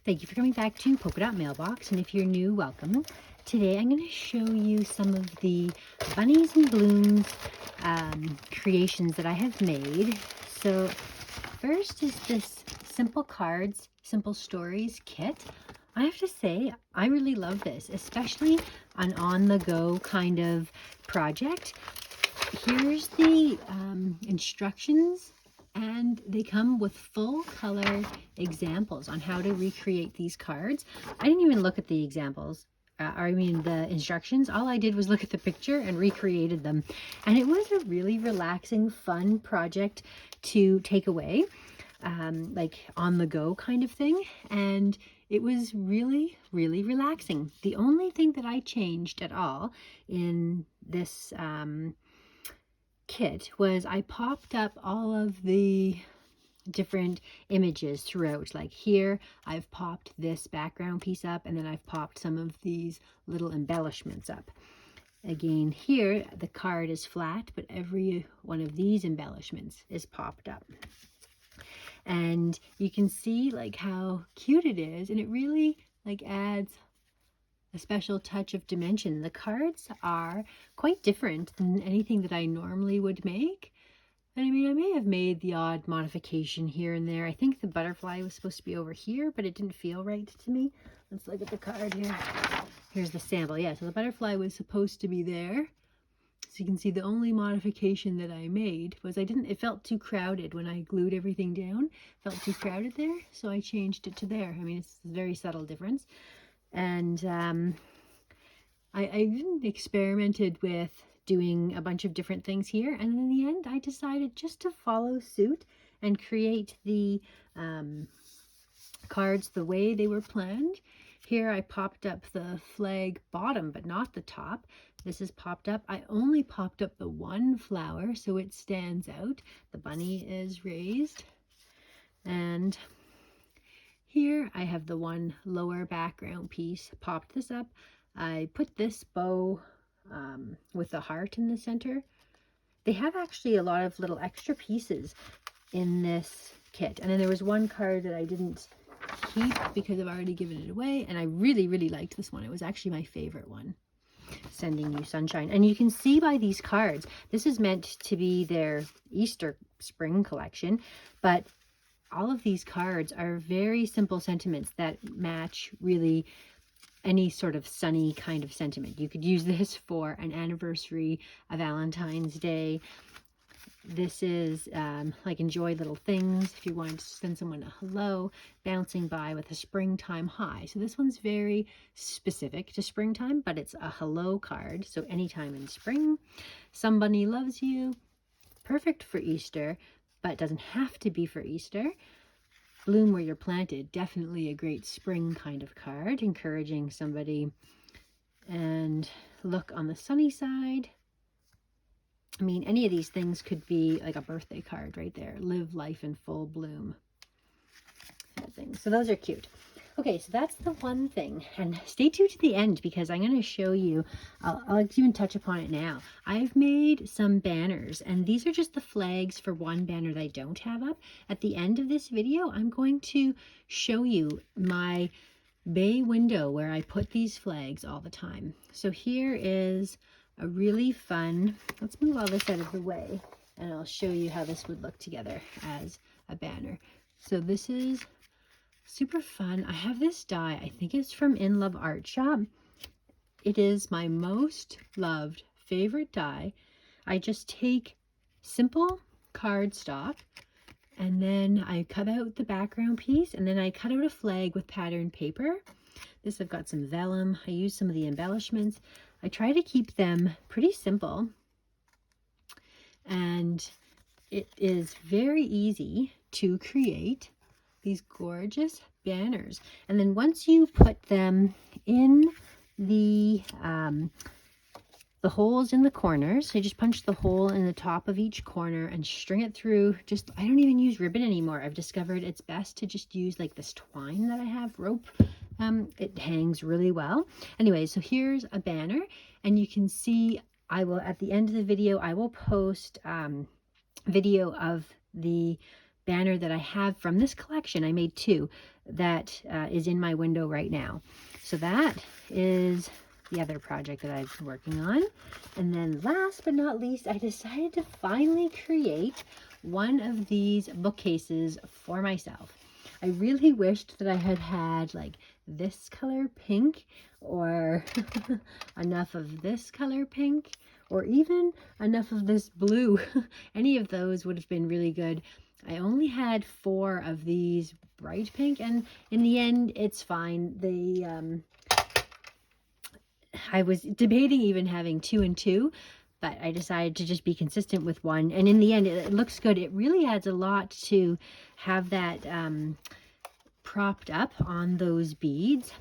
Thank you for coming back to Polka Dot Mailbox, and if you're new, welcome. Today I'm going to show you some of the Bunnies and Blooms creations that I have made. So first is this Simple Cards, Simple Stories kit. I have to say, I really love this, especially an on-the-go kind of project. Here's the instructions, and they come with full color examples on how to recreate these cards. I didn't even look at the examples, the instructions. All I did was look at the picture and recreated them. And it was a really relaxing, fun project to take away, like on the go kind of thing. And it was really, really relaxing. The only thing that I changed at all in this kit was I popped up all of the different images throughout. Like here I've popped this background piece up, and then I've popped some of these little embellishments up. Again, here the card is flat, but every one of these embellishments is popped up, and you can see like how cute it is, and it really like adds a special touch of dimension. The cards are quite different than anything that I normally would make. And I mean, I may have made the odd modification here and there. I think the butterfly was supposed to be over here, but it didn't feel right to me. Let's look at the card here. Here's the sample. Yeah, so the butterfly was supposed to be there. So you can see the only modification that I made was it felt too crowded when I glued everything down. It felt too crowded there, so I changed it to there. I mean, it's a very subtle difference. And I even experimented with doing a bunch of different things here, and in the end I decided just to follow suit and create the cards the way they were planned. Here I popped up the flag bottom but not the top. This is popped up. I only popped up the one flower so it stands out. The bunny is raised, and here I have the one lower background piece. Popped this up. I put this bow with the heart in the center. They have actually a lot of little extra pieces in this kit. And then there was one card that I didn't keep because I've already given it away. And I really, really liked this one. It was actually my favorite one. Sending You Sunshine. And you can see by these cards, this is meant to be their Easter spring collection, but all of these cards are very simple sentiments that match really any sort of sunny kind of sentiment. You could use this for an anniversary, a Valentine's Day. This is like enjoy little things if you want to send someone a hello, bouncing by with a springtime high. So this one's very specific to springtime, but it's a hello card. So anytime in spring. Somebody loves you. Perfect for Easter, but doesn't have to be for Easter. Bloom Where You're Planted, definitely a great spring kind of card, encouraging somebody. And Look on the Sunny Side. I mean, any of these things could be like a birthday card right there. Live life in full bloom. So those are cute. Okay, so that's the one thing, and stay tuned to the end because I'm going to show you, I'll even touch upon it now. I've made some banners, and these are just the flags for one banner that I don't have up. At the end of this video, I'm going to show you my bay window where I put these flags all the time. So here is a really fun, let's move all this out of the way, and I'll show you how this would look together as a banner. So this is super fun. I have this die. I think it's from In Love Art Shop. It is my most loved favorite die. I just take simple cardstock, and then I cut out the background piece, and then I cut out a flag with patterned paper. This, I've got some vellum. I use some of the embellishments. I try to keep them pretty simple, and it is very easy to create these gorgeous banners. And then once you put them in the holes in the corners, so you just punch the hole in the top of each corner and string it through. Just, I don't even use ribbon anymore. I've discovered it's best to just use like this twine that I have, rope. It hangs really well. Anyway, so here's a banner, and you can see I will, at the end of the video, I will post video of the banner that I have from this collection. I made 2 that is in my window right now. So that is the other project that I've been working on. And then last but not least, I decided to finally create one of these bookcases for myself. I really wished that I had had like this color pink, or enough of this color pink, or even enough of this blue. Any of those would have been really good. I only had 4 of these bright pink, and in the end it's fine. I was debating even having 2 and 2, but I decided to just be consistent with 1, and in the end it looks good. It really adds a lot to have that propped up on those beads.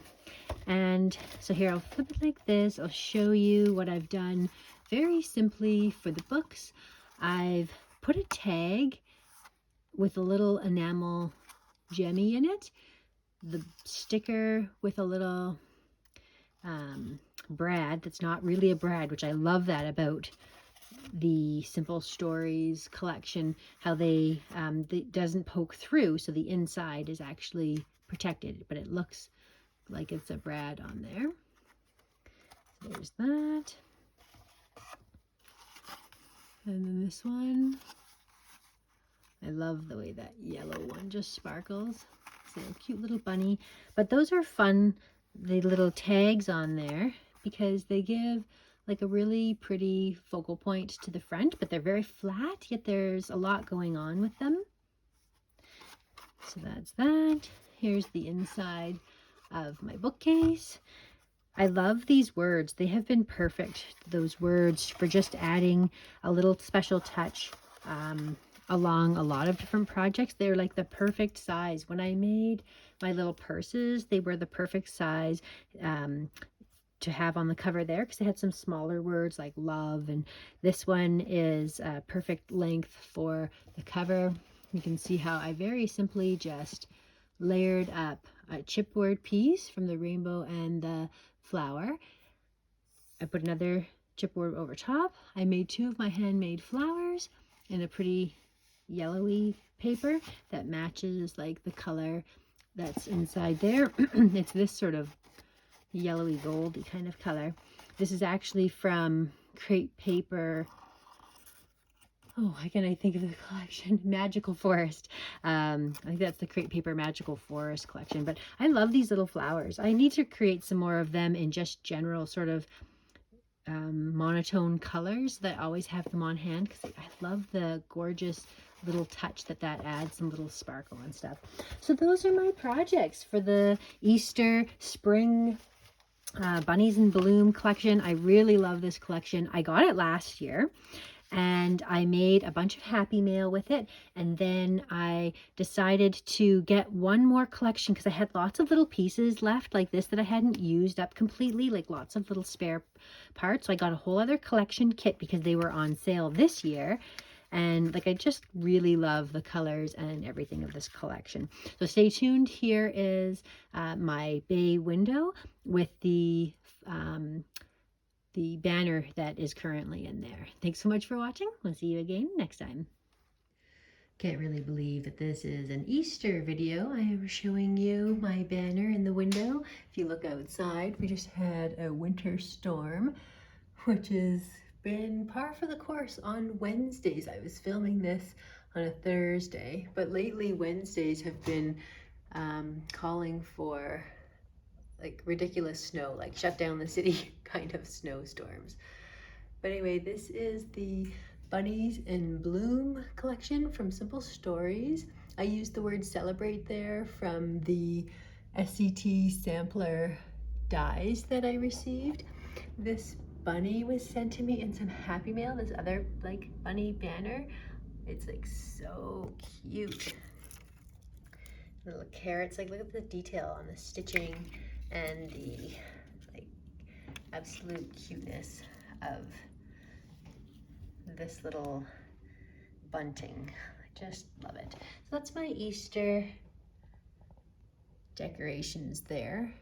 And so here, I'll flip it like this. I'll show you what I've done very simply for the books. I've put a tag with a little enamel gemmy in it, the sticker with a little brad that's not really a brad, which I love that about the Simple Stories collection, how they it doesn't poke through, so the inside is actually protected, but it looks like it's a brad on there. So there's that. And then this one, I love the way that yellow one just sparkles. It's a cute little bunny. But those are fun, the little tags on there, because they give like a really pretty focal point to the front, but they're very flat, yet there's a lot going on with them. So that's that. Here's the inside of my bookcase. I love these words. They have been perfect, those words, for just adding a little special touch along a lot of different projects. They're like the perfect size. When I made my little purses, they were the perfect size to have on the cover there, because they had some smaller words like love, and this one is perfect length for the cover. You can see how I very simply just layered up a chipboard piece from the rainbow and the flower. I put another chipboard over top. I made 2 of my handmade flowers in a pretty yellowy paper that matches like the color that's inside there. It's this sort of yellowy goldy kind of color. This is actually from crepe paper. Oh, why can't I think of the collection? Magical Forest. I think that's the crepe paper Magical Forest collection. But I love these little flowers. I need to create some more of them in just general sort of monotone colors that I always have them on hand, because I love the gorgeous little touch that adds, some little sparkle and stuff. So those are my projects for the Easter spring Bunnies in Bloom collection. I really love this collection. I got it last year, and I made a bunch of Happy Mail with it, and then I decided to get one more collection because I had lots of little pieces left like this that I hadn't used up completely, like lots of little spare parts. So I got a whole other collection kit because they were on sale this year, and like I just really love the colors and everything of this collection. So stay tuned. Here is my bay window with the banner that is currently in there. Thanks so much for watching. We'll see you again next time. Can't really believe that this is an Easter video. I am showing you my banner in the window. If you look outside, we just had a winter storm, which has been par for the course on Wednesdays. I was filming this on a Thursday, but lately Wednesdays have been calling for like ridiculous snow, like shut down the city kind of snowstorms. But anyway, this is the Bunnies in Bloom collection from Simple Stories. I used the word celebrate there from the SCT sampler dies that I received. This bunny was sent to me in some Happy Mail, this other like bunny banner. It's like so cute. Little carrots, like look at the detail on the stitching and the like absolute cuteness of this little bunting. I just love it. So that's my Easter decorations there.